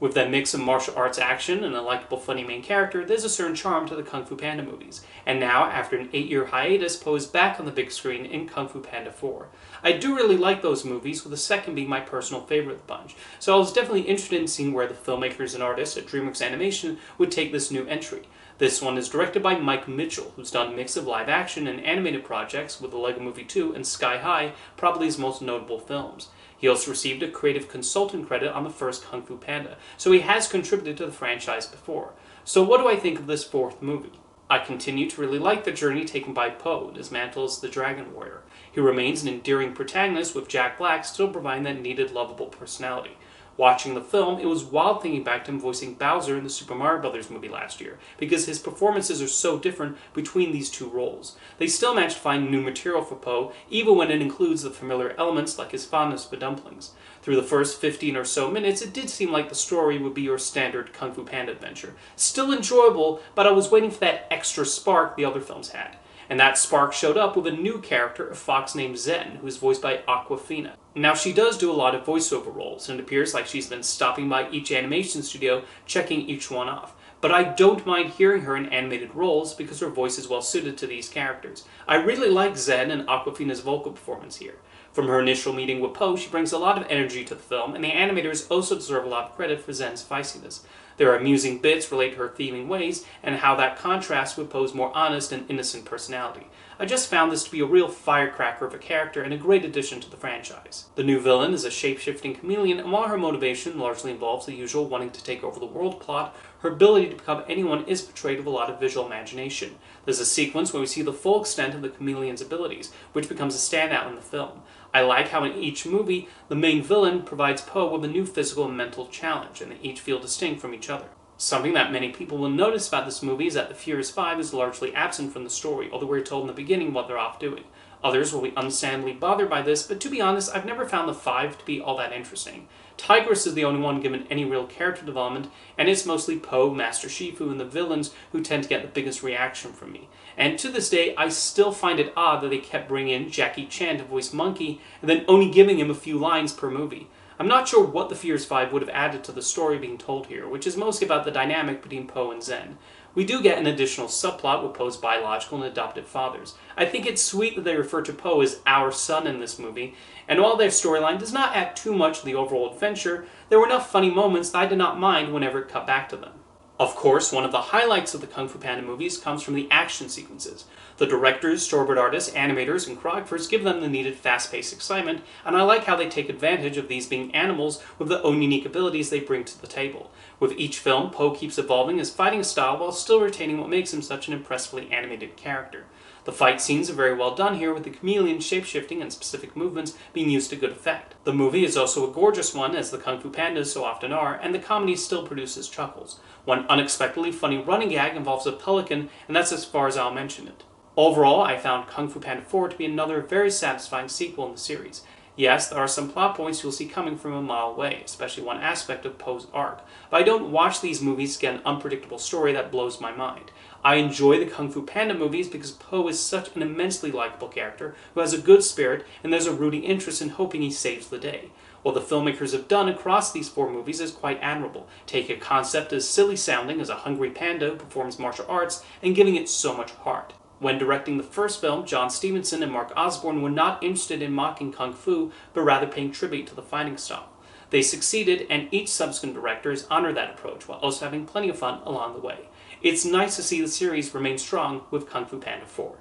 With that mix of martial arts action and a likable funny main character, there's a certain charm to the Kung Fu Panda movies. And now, after an 8-year hiatus, Po is back on the big screen in Kung Fu Panda 4. I do really like those movies, with the second being my personal favorite of the bunch, so I was definitely interested in seeing where the filmmakers and artists at DreamWorks Animation would take this new entry. This one is directed by Mike Mitchell, who's done a mix of live action and animated projects with The Lego Movie 2 and Sky High, probably his most notable films. He also received a creative consultant credit on the first Kung Fu Panda, so he has contributed to the franchise before. So what do I think of this fourth movie? I continue to really like the journey taken by Po in his mantle as the Dragon Warrior. He remains an endearing protagonist, with Jack Black still providing that needed lovable personality. Watching the film, it was wild thinking back to him voicing Bowser in the Super Mario Bros. Movie last year, because his performances are so different between these two roles. They still managed to find new material for Po, even when it includes the familiar elements like his fondness for dumplings. Through the first 15 or so minutes, it did seem like the story would be your standard Kung Fu Panda adventure. Still enjoyable, but I was waiting for that extra spark the other films had. And that spark showed up with a new character, a fox named Zen, who is voiced by Awkwafina. Now, she does do a lot of voiceover roles, and it appears like she's been stopping by each animation studio, checking each one off. But I don't mind hearing her in animated roles because her voice is well suited to these characters. I really like Zen and Awkwafina's vocal performance here. From her initial meeting with Po, she brings a lot of energy to the film, and the animators also deserve a lot of credit for Zen's feistiness. There are amusing bits related to her thieving ways, and how that contrasts with Po's more honest and innocent personality. I just found this to be a real firecracker of a character and a great addition to the franchise. The new villain is a shape-shifting chameleon, and while her motivation largely involves the usual wanting to take over the world plot, her ability to become anyone is portrayed with a lot of visual imagination. There's a sequence where we see the full extent of the chameleon's abilities, which becomes a standout in the film. I like how in each movie, the main villain provides Po with a new physical and mental challenge, and they each feel distinct from each other. Something that many people will notice about this movie is that the Furious 5 is largely absent from the story, although we're told in the beginning what they're off doing. Others will be understandably bothered by this, but to be honest, I've never found the 5 to be all that interesting. Tigress is the only one given any real character development, and it's mostly Po, Master Shifu, and the villains who tend to get the biggest reaction from me. And to this day, I still find it odd that they kept bringing in Jackie Chan to voice Monkey, and then only giving him a few lines per movie. I'm not sure what the Furious 5 would have added to the story being told here, which is mostly about the dynamic between Po and Zen. We do get an additional subplot with Po's biological and adopted fathers. I think it's sweet that they refer to Po as our son in this movie, and while their storyline does not add too much to the overall adventure, there were enough funny moments that I did not mind whenever it cut back to them. Of course, one of the highlights of the Kung Fu Panda movies comes from the action sequences. The directors, storyboard artists, animators, and choreographers give them the needed fast-paced excitement, and I like how they take advantage of these being animals with their own unique abilities they bring to the table. With each film, Po keeps evolving his fighting style while still retaining what makes him such an impressively animated character. The fight scenes are very well done here, with the chameleon shape-shifting and specific movements being used to good effect. The movie is also a gorgeous one, as the Kung Fu Pandas so often are, and the comedy still produces chuckles. One unexpectedly funny running gag involves a pelican, and that's as far as I'll mention it. Overall, I found Kung Fu Panda 4 to be another very satisfying sequel in the series. Yes, there are some plot points you'll see coming from a mile away, especially one aspect of Po's arc, but I don't watch these movies to get an unpredictable story that blows my mind. I enjoy the Kung Fu Panda movies because Po is such an immensely likable character who has a good spirit, and there's a rooting interest in hoping he saves the day. What the filmmakers have done across these 4 movies is quite admirable, taking a concept as silly sounding as a hungry panda who performs martial arts and giving it so much heart. When directing the first film, John Stevenson and Mark Osborne were not interested in mocking Kung Fu, but rather paying tribute to the fighting style. They succeeded, and each subsequent director has honored that approach, while also having plenty of fun along the way. It's nice to see the series remain strong with Kung Fu Panda 4.